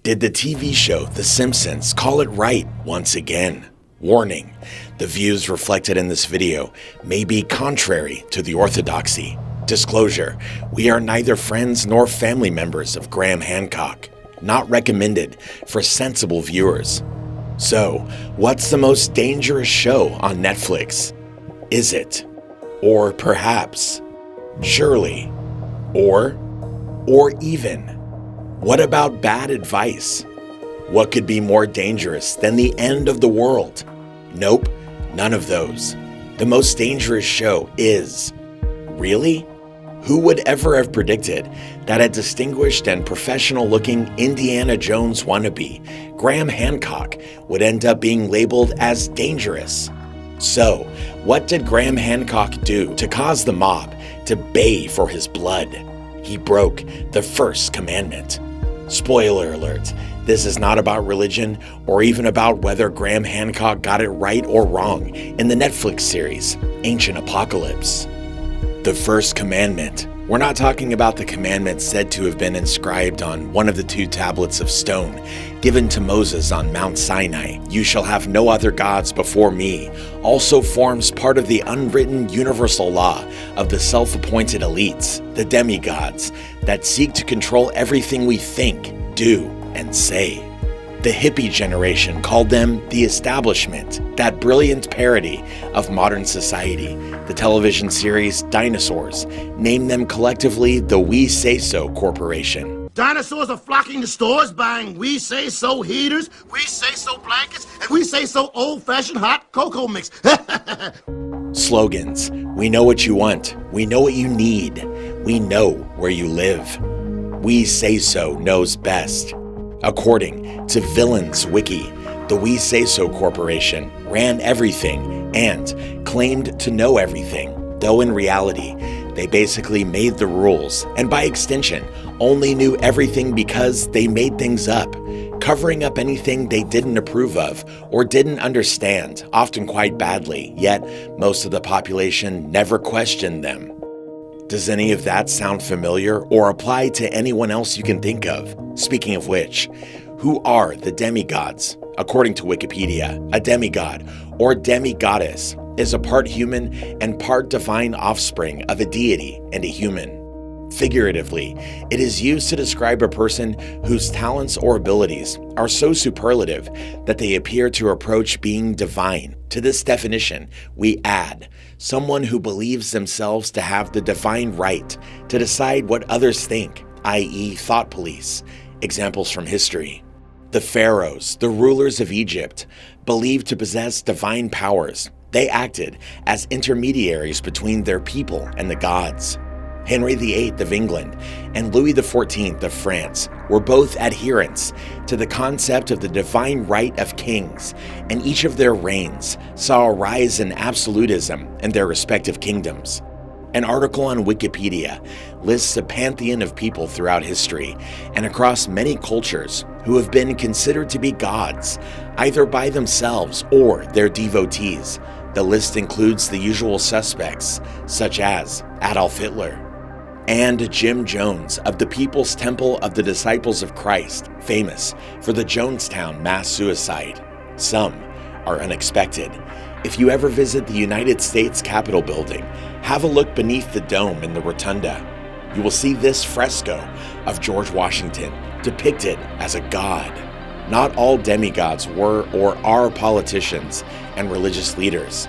Did the TV show The Simpsons call it right once again? Warning, the views reflected in this video may be contrary to the orthodoxy. Disclosure, we are neither friends nor family members of Graham Hancock. Not recommended for sensible viewers. So, what's the most dangerous show on Netflix? Is it? Or perhaps? Surely? Or even? What about bad advice? What could be more dangerous than the end of the world? Nope, none of those. The most dangerous show is... Really? Who would ever have predicted that a distinguished and professional-looking Indiana Jones wannabe, Graham Hancock, would end up being labeled as dangerous? So, what did Graham Hancock do to cause the mob to bay for his blood? He broke the first commandment. Spoiler alert, this is not about religion or even about whether Graham Hancock got it right or wrong in the Netflix series, Ancient Apocalypse. The first commandment. We're not talking about the commandment said to have been inscribed on one of the 2 tablets of stone given to Moses on Mount Sinai. You shall have no other gods before me. Also forms part of the unwritten universal law of the self-appointed elites, the demigods, that seek to control everything we think, do, and say. The hippie generation called them the establishment, that brilliant parody of modern society. The television series Dinosaurs named them collectively the 𝐦𝐨𝐬𝐲 Corporation. Dinosaurs are flocking to stores buying 𝐦𝐨𝐬𝐲 heaters, 𝐦𝐨𝐬𝐲 blankets, and 𝐦𝐨𝐬𝐲 old-fashioned hot cocoa mix. Slogans. We know what you want. We know what you need. We know where you live. 𝐦𝐨𝐬𝐲 knows best. According to Villains Wiki, the 𝐦𝐨𝐬𝐲 Corporation ran everything and claimed to know everything, though in reality, they basically made the rules and by extension only knew everything because they made things up, covering up anything they didn't approve of or didn't understand, often quite badly, yet most of the population never questioned them. Does any of that sound familiar or apply to anyone else you can think of? Speaking of which, who are the demigods? According to Wikipedia, a demigod or demigoddess is a part human and part divine offspring of a deity and a human. Figuratively, it is used to describe a person whose talents or abilities are so superlative that they appear to approach being divine. To this definition, we add someone who believes themselves to have the divine right to decide what others think, i.e. thought police. Examples from history. The pharaohs, the rulers of Egypt, believed to possess divine powers. They acted as intermediaries between their people and the gods. Henry VIII of England and Louis XIV of France were both adherents to the concept of the divine right of kings, and each of their reigns saw a rise in absolutism in their respective kingdoms. An article on Wikipedia lists a pantheon of people throughout history and across many cultures who have been considered to be gods, either by themselves or their devotees. The list includes the usual suspects, such as Adolf Hitler, and Jim Jones of the People's Temple of the Disciples of Christ, famous for the Jonestown mass suicide. Some are unexpected. If you ever visit the United States Capitol building, have a look beneath the dome in the rotunda. You will see this fresco of George Washington depicted as a god. Not all demigods were or are politicians and religious leaders.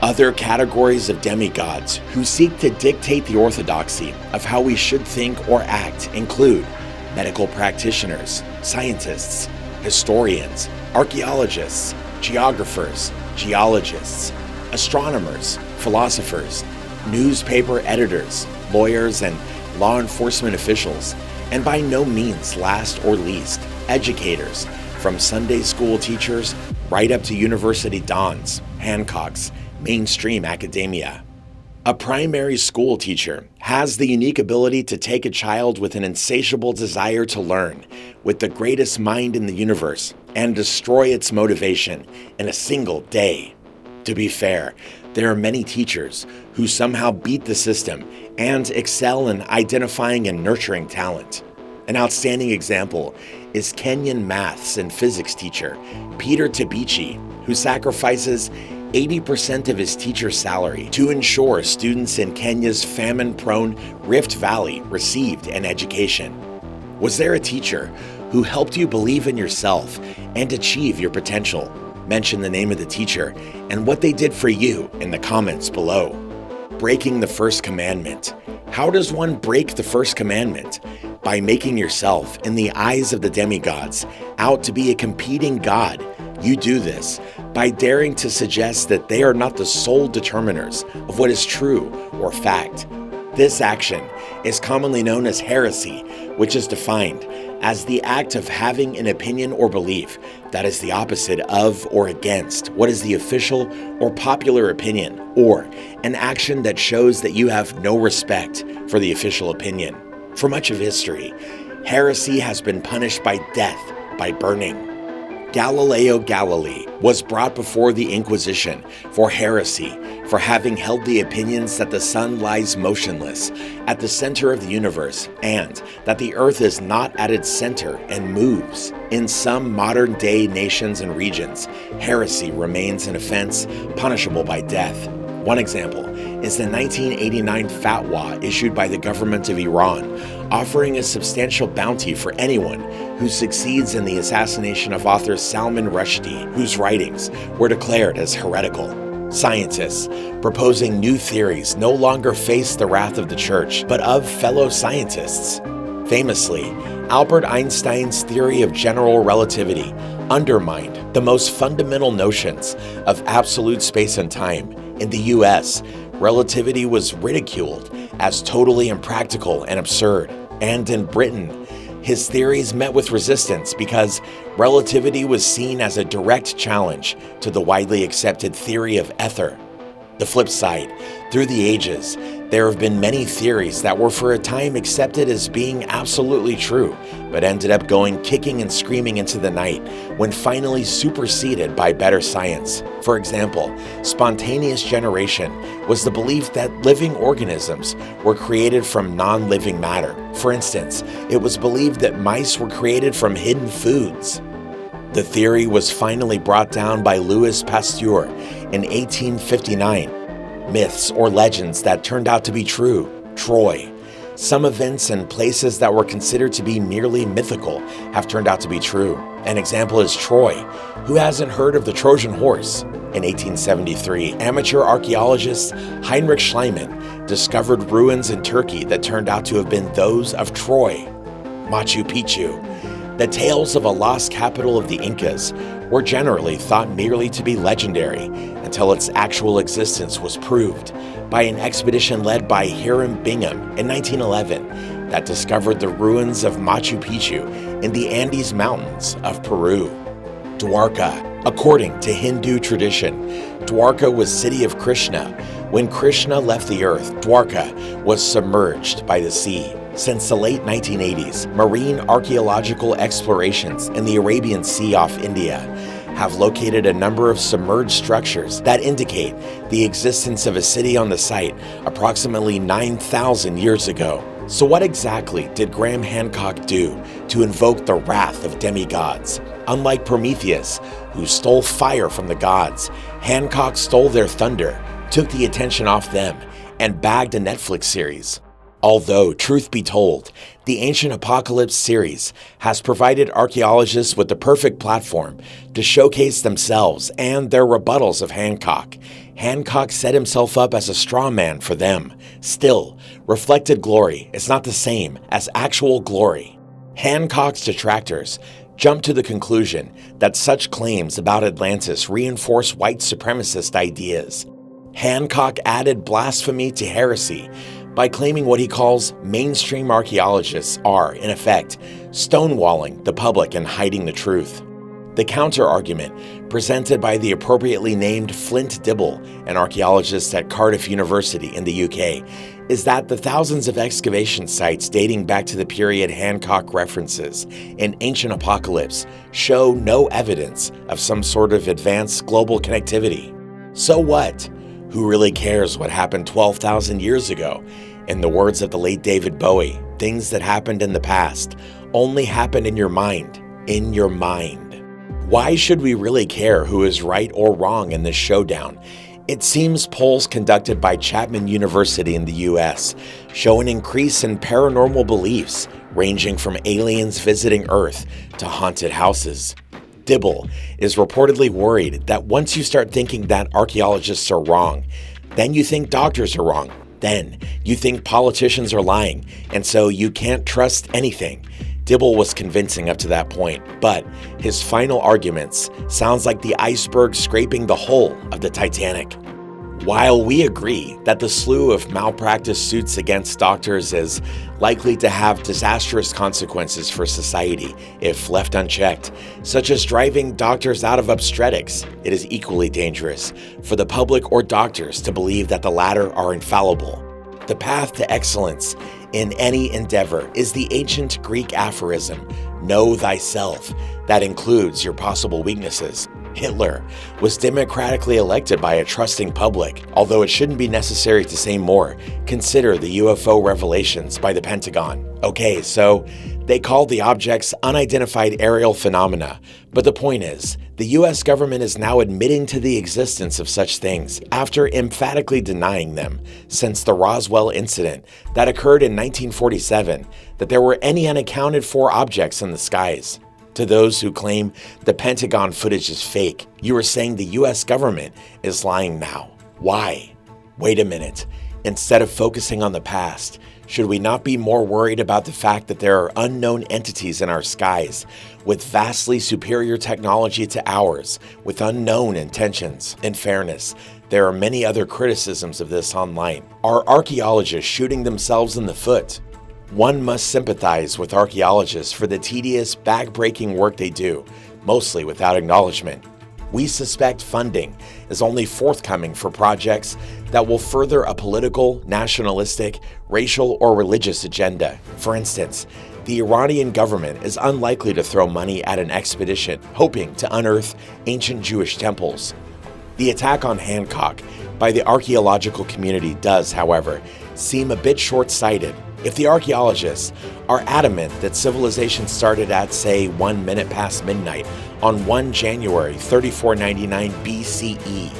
Other categories of demigods who seek to dictate the orthodoxy of how we should think or act include medical practitioners, scientists, historians, archaeologists, geographers, geologists, astronomers, philosophers, newspaper editors, lawyers, and law enforcement officials, and by no means last or least, educators, from Sunday school teachers right up to university dons, Hancocks, mainstream academia. A primary school teacher has the unique ability to take a child with an insatiable desire to learn, with the greatest mind in the universe, and destroy its motivation in a single day. To be fair, there are many teachers who somehow beat the system and excel in identifying and nurturing talent. An outstanding example is Kenyan maths and physics teacher Peter Tabichi, who sacrifices 80% of his teacher's salary to ensure students in Kenya's famine-prone Rift Valley received an education. Was there a teacher who helped you believe in yourself and achieve your potential? Mention the name of the teacher and what they did for you in the comments below. Breaking the first commandment. How does one break the first commandment? By making yourself, in the eyes of the demigods, out to be a competing god. You do this by daring to suggest that they are not the sole determiners of what is true or fact. This action is commonly known as heresy, which is defined as the act of having an opinion or belief that is the opposite of or against what is the official or popular opinion, or an action that shows that you have no respect for the official opinion. For much of history, heresy has been punished by death by burning. Galileo Galilei was brought before the Inquisition for heresy for having held the opinions that the sun lies motionless at the center of the universe and that the earth is not at its center and moves. In some modern-day nations and regions, heresy remains an offense punishable by death. One example is the 1989 fatwa issued by the government of Iran, offering a substantial bounty for anyone who succeeds in the assassination of author Salman Rushdie, whose writings were declared as heretical. Scientists proposing new theories no longer face the wrath of the church, but of fellow scientists. Famously, Albert Einstein's theory of general relativity undermined the most fundamental notions of absolute space and time. In the US, relativity was ridiculed as totally impractical and absurd. And in Britain, his theories met with resistance because relativity was seen as a direct challenge to the widely accepted theory of ether. The flip side, through the ages, there have been many theories that were for a time accepted as being absolutely true, but ended up going kicking and screaming into the night when finally superseded by better science. For example, spontaneous generation was the belief that living organisms were created from non-living matter. For instance, it was believed that mice were created from hidden foods. The theory was finally brought down by Louis Pasteur in 1859. Myths or legends that turned out to be true. Troy. Some events and places that were considered to be merely mythical have turned out to be true. An example is Troy. Who hasn't heard of the Trojan horse? In 1873, amateur archaeologist Heinrich Schliemann discovered ruins in Turkey that turned out to have been those of Troy. Machu Picchu. The tales of a lost capital of the Incas were generally thought merely to be legendary until its actual existence was proved by an expedition led by Hiram Bingham in 1911 that discovered the ruins of Machu Picchu in the Andes Mountains of Peru. Dwarka. According to Hindu tradition, Dwarka was city of Krishna. When Krishna left the earth, Dwarka was submerged by the sea. Since the late 1980s, marine archaeological explorations in the Arabian Sea off India have located a number of submerged structures that indicate the existence of a city on the site approximately 9,000 years ago. So what exactly did Graham Hancock do to invoke the wrath of demigods? Unlike Prometheus, who stole fire from the gods, Hancock stole their thunder, took the attention off them, and bagged a Netflix series. Although, truth be told, the Ancient Apocalypse series has provided archaeologists with the perfect platform to showcase themselves and their rebuttals of Hancock. Hancock set himself up as a straw man for them. Still, reflected glory is not the same as actual glory. Hancock's detractors jumped to the conclusion that such claims about Atlantis reinforce white supremacist ideas. Hancock added blasphemy to heresy by claiming what he calls mainstream archaeologists are, in effect, stonewalling the public and hiding the truth. The counter-argument, presented by the appropriately named Flint Dibble, an archaeologist at Cardiff University in the UK, is that the thousands of excavation sites dating back to the period Hancock references in Ancient Apocalypse show no evidence of some sort of advanced global connectivity. So what? Who really cares what happened 12,000 years ago? In the words of the late David Bowie, things that happened in the past only happened in your mind. In your mind. Why should we really care who is right or wrong in this showdown? It seems polls conducted by Chapman University in the US show an increase in paranormal beliefs ranging from aliens visiting Earth to haunted houses. Dibble is reportedly worried that once you start thinking that archaeologists are wrong, then you think doctors are wrong, then you think politicians are lying, and so you can't trust anything. Dibble was convincing up to that point, but his final arguments sounds like the iceberg scraping the hull of the Titanic. While we agree that the slew of malpractice suits against doctors is likely to have disastrous consequences for society if left unchecked, such as driving doctors out of obstetrics, it is equally dangerous for the public or doctors to believe that the latter are infallible. The path to excellence in any endeavor is the ancient Greek aphorism, "Know thyself," that includes your possible weaknesses. Hitler was democratically elected by a trusting public. Although it shouldn't be necessary to say more, consider the UFO revelations by the Pentagon. Okay, so they called the objects unidentified aerial phenomena, but the point is, the US government is now admitting to the existence of such things after emphatically denying them since the Roswell incident that occurred in 1947, that there were any unaccounted for objects in the skies. To those who claim the Pentagon footage is fake, you are saying the US government is lying now. Why? Wait a minute. Instead of focusing on the past, should we not be more worried about the fact that there are unknown entities in our skies with vastly superior technology to ours, with unknown intentions? In fairness, there are many other criticisms of this online. Are archaeologists shooting themselves in the foot? One must sympathize with archaeologists for the tedious, back-breaking work they do, mostly without acknowledgement. We suspect funding is only forthcoming for projects that will further a political, nationalistic, racial, or religious agenda. For instance, the Iranian government is unlikely to throw money at an expedition hoping to unearth ancient Jewish temples. The attack on Hancock by the archaeological community does, however, seem a bit short-sighted. If the archaeologists are adamant that civilization started at, say, 1 minute past midnight on 1 January 3499 BCE,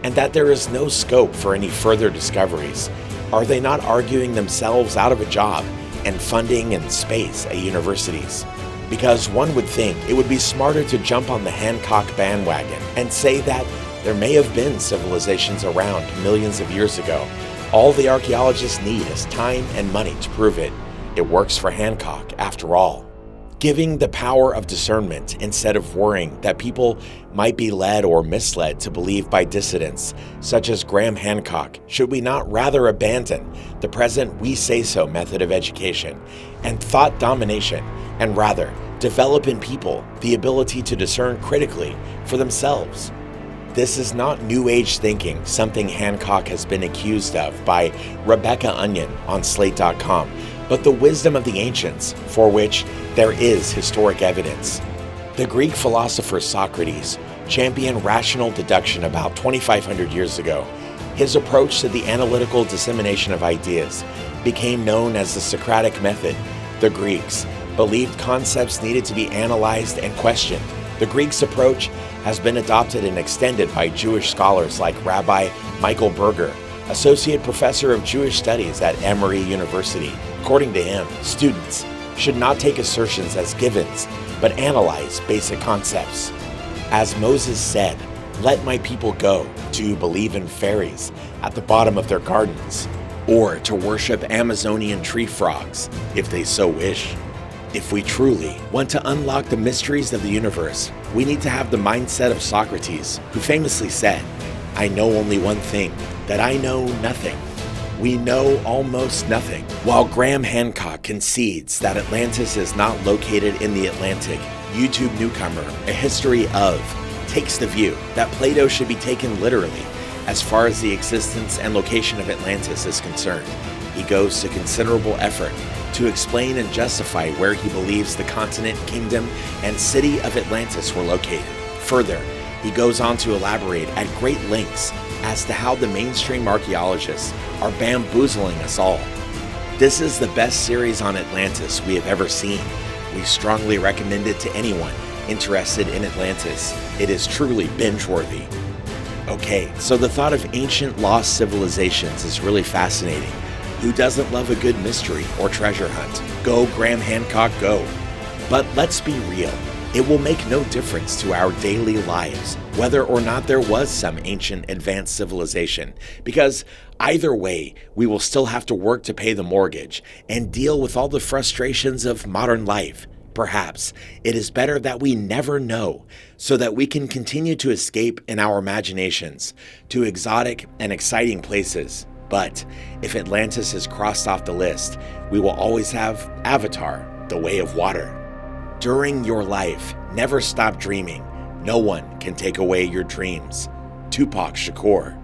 and that there is no scope for any further discoveries, are they not arguing themselves out of a job and funding and space at universities? Because one would think it would be smarter to jump on the Hancock bandwagon and say that there may have been civilizations around millions of years ago. All the archaeologists need is time and money to prove it. It works for Hancock, after all. Giving the power of discernment instead of worrying that people might be led or misled to believe by dissidents, such as Graham Hancock, should we not rather abandon the present we-say-so method of education and thought domination, and rather develop in people the ability to discern critically for themselves? This is not New Age thinking, something Hancock has been accused of by Rebecca Onion on Slate.com, but the wisdom of the ancients, for which there is historic evidence. The Greek philosopher Socrates championed rational deduction about 2,500 years ago. His approach to the analytical dissemination of ideas became known as the Socratic method. The Greeks believed concepts needed to be analyzed and questioned. The Greeks' approach has been adopted and extended by Jewish scholars like Rabbi Michael Berger, Associate Professor of Jewish Studies at Emory University. According to him, students should not take assertions as givens, but analyze basic concepts. As Moses said, "Let my people go," to believe in fairies at the bottom of their gardens, or to worship Amazonian tree frogs, if they so wish. If we truly want to unlock the mysteries of the universe, we need to have the mindset of Socrates, who famously said, "I know only one thing, that I know nothing." We know almost nothing. While Graham Hancock concedes that Atlantis is not located in the Atlantic, YouTube newcomer A History of takes the view that Plato should be taken literally as far as the existence and location of Atlantis is concerned. He goes to considerable effort to explain and justify where he believes the continent, kingdom, and city of Atlantis were located. Further, he goes on to elaborate at great lengths as to how the mainstream archaeologists are bamboozling us all. This is the best series on Atlantis we have ever seen. We strongly recommend it to anyone interested in Atlantis. It is truly binge-worthy. Okay, so the thought of ancient lost civilizations is really fascinating. Who doesn't love a good mystery or treasure hunt? Go, Graham Hancock, go. But let's be real. It will make no difference to our daily lives whether or not there was some ancient advanced civilization, because either way, we will still have to work to pay the mortgage and deal with all the frustrations of modern life. Perhaps it is better that we never know, so that we can continue to escape in our imaginations to exotic and exciting places. But if Atlantis is crossed off the list, we will always have Avatar, the Way of Water. During your life, never stop dreaming. No one can take away your dreams. Tupac Shakur.